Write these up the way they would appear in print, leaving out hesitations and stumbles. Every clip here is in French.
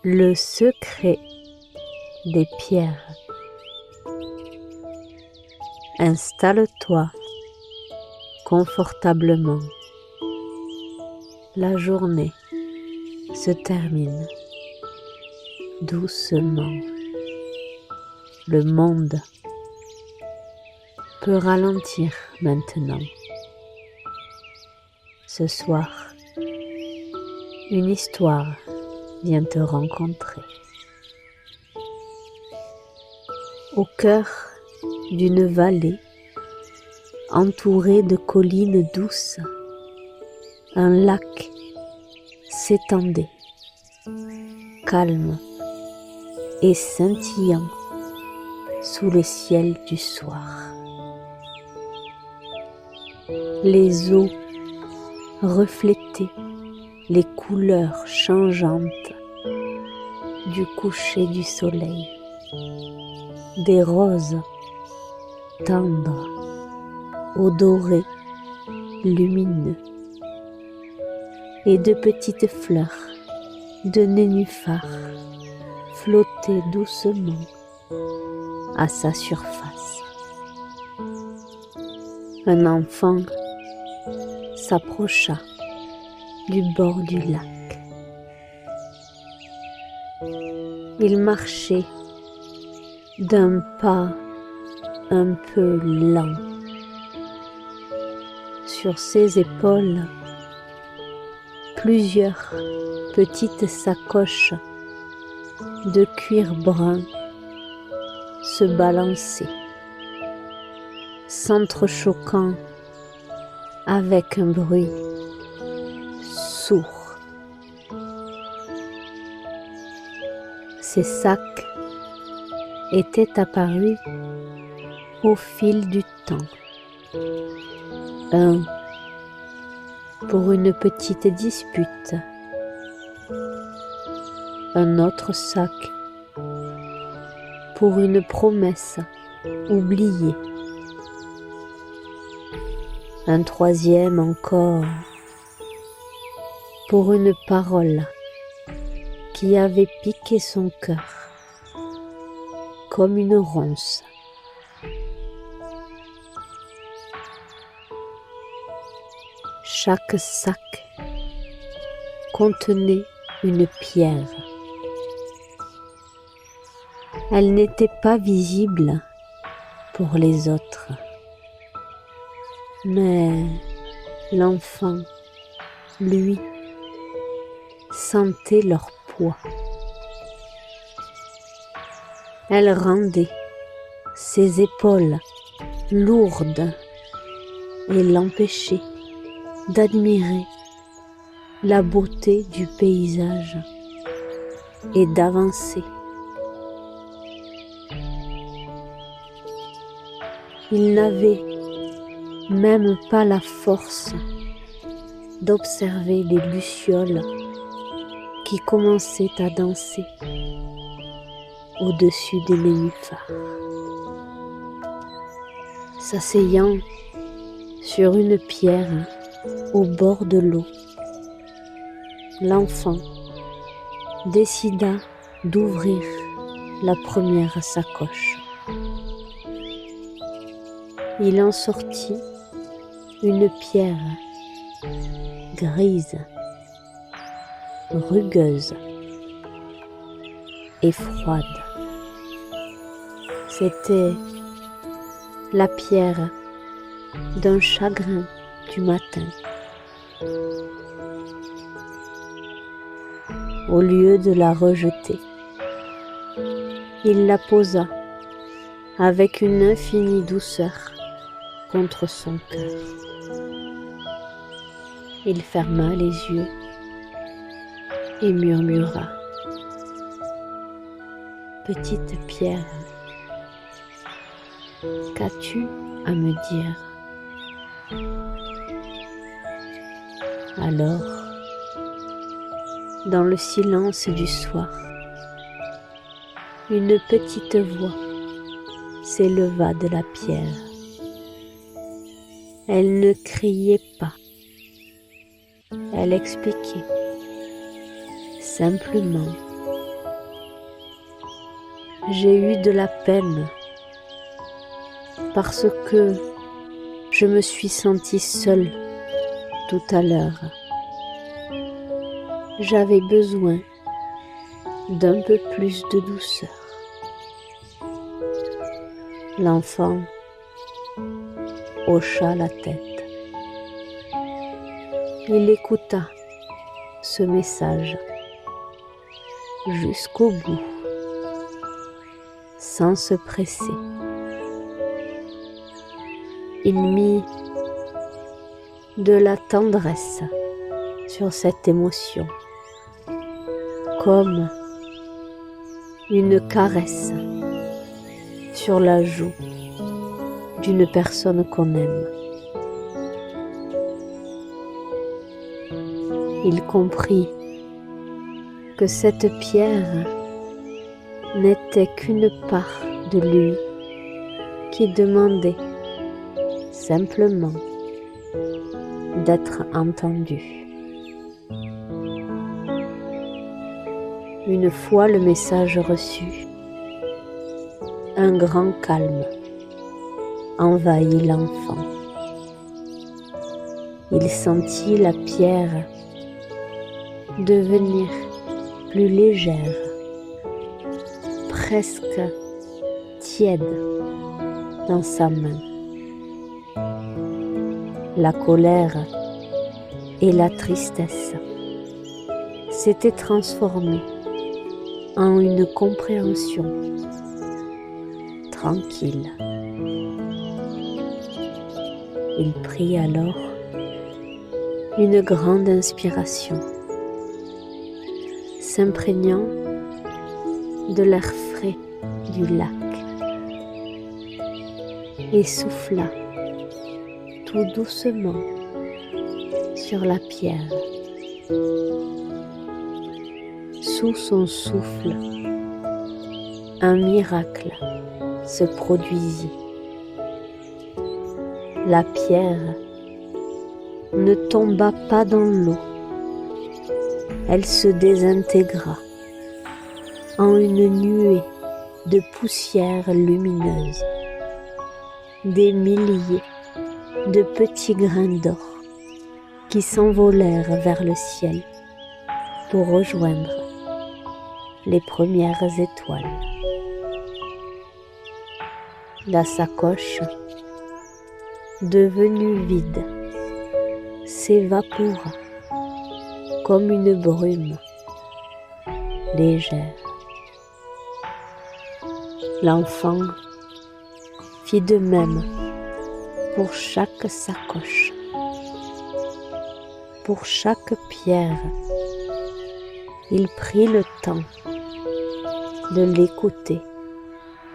Le secret des pierres. Installe-toi confortablement. La journée se termine doucement. Le monde peut ralentir maintenant. Ce soir, une histoire vient te rencontrer. Au cœur d'une vallée, entourée de collines douces, un lac s'étendait, calme et scintillant sous le ciel du soir. Les eaux reflétaient les couleurs changeantes du coucher du soleil, des roses tendres aux dorés lumineux et de petites fleurs de nénuphar flottaient doucement à sa surface. Un enfant s'approcha du bord du lac. Il marchait d'un pas un peu lent. Sur ses épaules, plusieurs petites sacoches de cuir brun se balançaient, s'entrechoquant avec un bruit sourd. Ces sacs étaient apparus au fil du temps. Un pour une petite dispute, un autre sac pour une promesse oubliée, un troisième encore pour une parole qui avait piqué son cœur comme une ronce. Chaque sac contenait une pierre. Elle n'était pas visible pour les autres, mais l'enfant, lui, sentait leur poids. Elle rendait ses épaules lourdes et l'empêchait d'admirer la beauté du paysage et d'avancer. Il n'avait même pas la force d'observer les lucioles qui commençaient à danser au-dessus des nénuphars. S'asseyant sur une pierre au bord de l'eau, l'enfant décida d'ouvrir la première sacoche. Il en sortit une pierre grise, rugueuse et froide. C'était la pierre d'un chagrin du matin. Au lieu de la rejeter, il la posa avec une infinie douceur contre son cœur. Il ferma les yeux et murmura: Petite pierre, qu'as-tu à me dire? Alors, dans le silence du soir, une petite voix s'éleva de la pierre. Elle ne criait pas, elle expliquait simplement J'ai eu de la peine parce que je me suis sentie seule tout à l'heure. J'avais besoin d'un peu plus de douceur. L'enfant hocha la tête. Il écouta ce message jusqu'au bout, sans se presser. Il mit de la tendresse sur cette émotion, comme une caresse sur la joue d'une personne qu'on aime. Il comprit que cette pierre n'était qu'une part de lui qui demandait simplement d'être entendu. Une fois le message reçu, un grand calme envahit l'enfant. Il sentit la pierre devenir plus légère, presque tiède dans sa main. La colère et la tristesse s'étaient transformées en une compréhension tranquille. Il prit alors une grande inspiration, s'imprégnant de l'air frais du lac, et souffla tout doucement sur la pierre. Sous son souffle, un miracle se produisit. La pierre ne tomba pas dans l'eau. Elle se désintégra en une nuée de poussière lumineuse. Des milliers de petits grains d'or qui s'envolèrent vers le ciel pour rejoindre les premières étoiles. La sacoche, devenue vide, s'évapora comme une brume légère. L'enfant fit de même pour chaque sacoche, pour chaque pierre. Il prit le temps de l'écouter,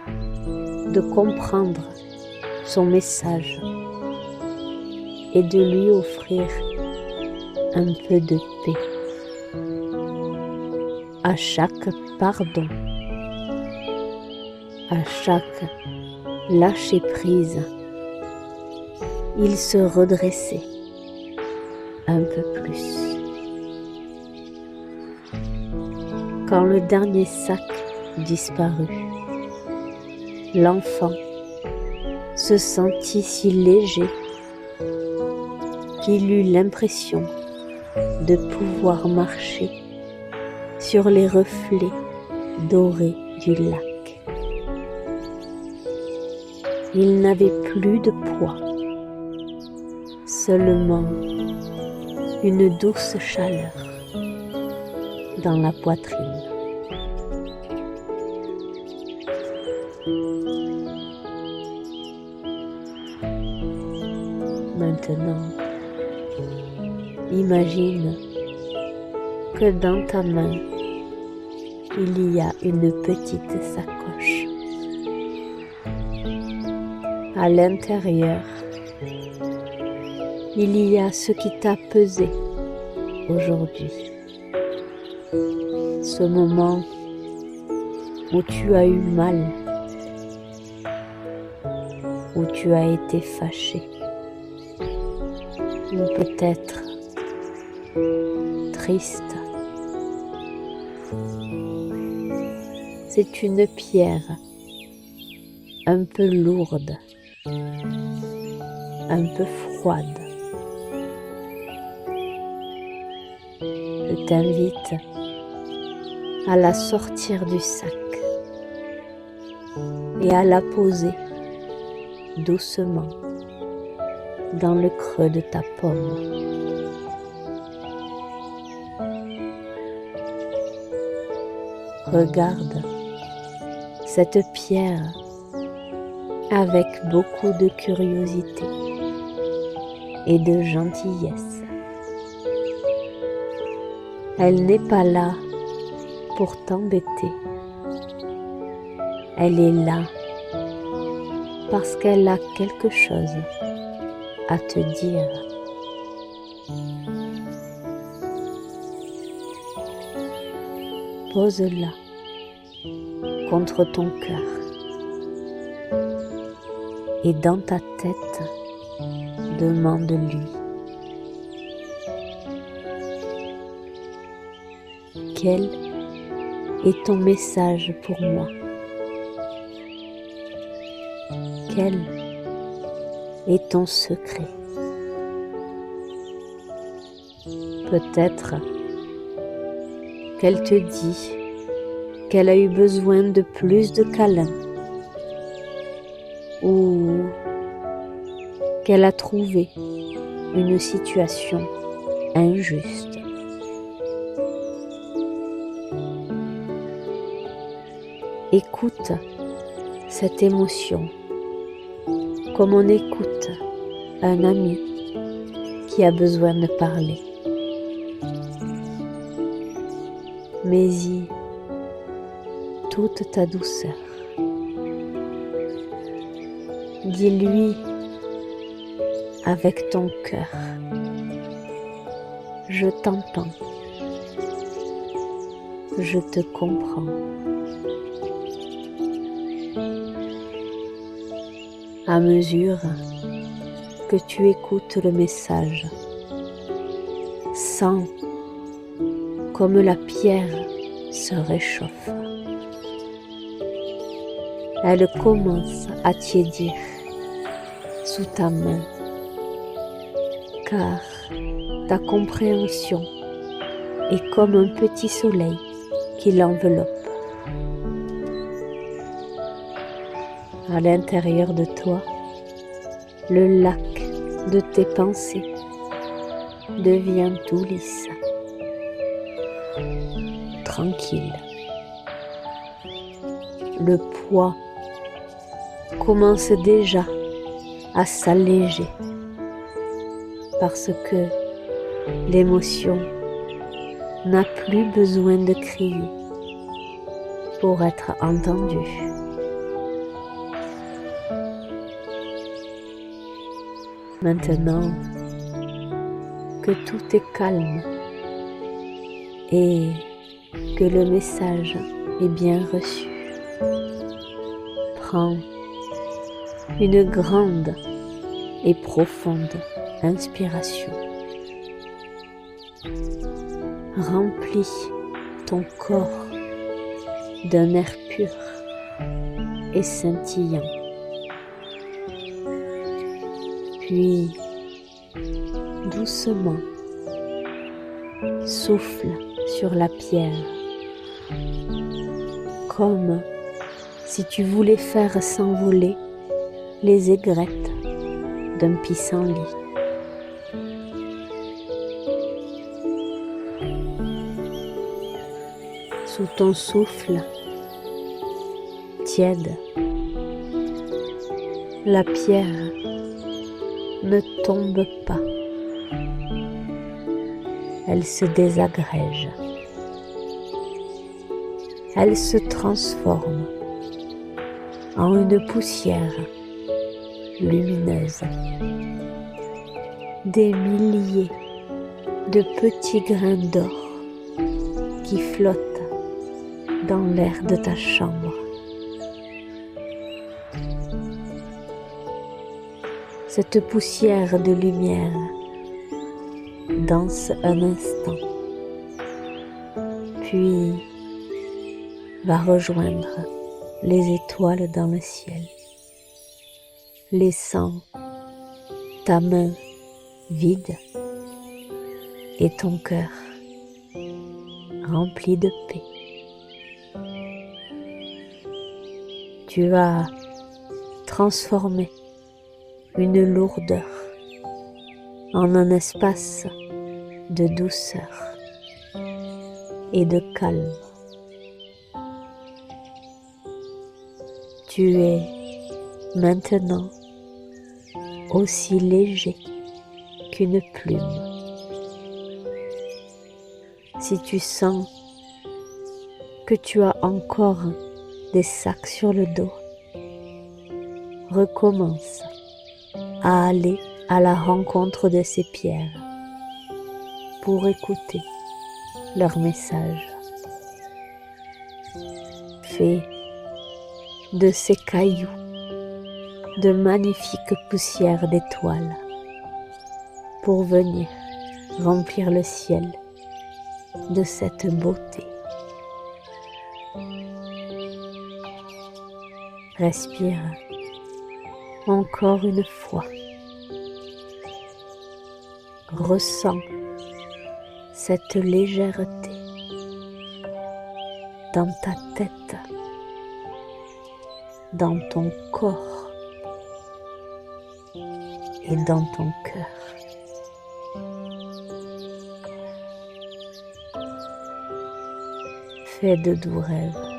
de comprendre son message et de lui offrir un peu de paix. À chaque pardon, à chaque lâcher prise, il se redressait un peu plus. Quand le dernier sac disparut, l'enfant se sentit si léger qu'il eut l'impression de pouvoir marcher sur les reflets dorés du lac. Il n'avait plus de poids, seulement une douce chaleur dans la poitrine. Maintenant, imagine que dans ta main, il y a une petite sacoche. À l'intérieur, il y a ce qui t'a pesé aujourd'hui. Ce moment où tu as eu mal, où tu as été fâché, ou peut-être triste. c'est une pierre un peu lourde, un peu froide. Je t'invite à la sortir du sac et à la poser doucement dans le creux de ta paume. Regarde cette pierre avec beaucoup de curiosité et de gentillesse. Elle n'est pas là pour t'embêter. Elle est là parce qu'elle a quelque chose à te dire. Pose-la contre ton cœur et dans ta tête, demande-lui: quel est ton message pour moi? Quel est ton secret? Peut-être qu'elle te dit qu'elle a eu besoin de plus de câlins ou qu'elle a trouvé une situation injuste. Écoute cette émotion comme on écoute un ami qui a besoin de parler. Mets-y toute ta douceur. Dis-lui avec ton cœur: je t'entends, je te comprends. À mesure que tu écoutes le message, sens comme la pierre se réchauffe. Elle commence à tiédir sous ta main, car ta compréhension est comme un petit soleil qui l'enveloppe. À l'intérieur de toi, le lac de tes pensées devient tout lisse, tranquille. Le poids commence déjà à s'alléger parce que l'émotion n'a plus besoin de crier pour être entendue. Maintenant que tout est calme et que le message est bien reçu, prends une grande et profonde inspiration. Remplis ton corps d'un air pur et scintillant. Puis, doucement, souffle sur la pierre, comme si tu voulais faire s'envoler les aigrettes d'un pissenlit. Sous ton souffle tiède, la pierre ne tombe pas, elle se désagrège, elle se transforme en une poussière lumineuse. Des milliers de petits grains d'or qui flottent dans l'air de ta chambre. Cette poussière de lumière danse un instant, puis va rejoindre les étoiles dans le ciel, laissant ta main vide et ton cœur rempli de paix. Tu vas transformer une lourdeur en un espace de douceur et de calme. Tu es maintenant aussi léger qu'une plume. Si tu sens que tu as encore des sacs sur le dos, recommence à aller à la rencontre de ces pierres pour écouter leur message. Fais de ces cailloux de magnifiques poussières d'étoiles pour venir remplir le ciel de cette beauté. Respire encore une fois. Ressens cette légèreté dans ta tête, dans ton corps et dans ton cœur. Fais de doux rêves.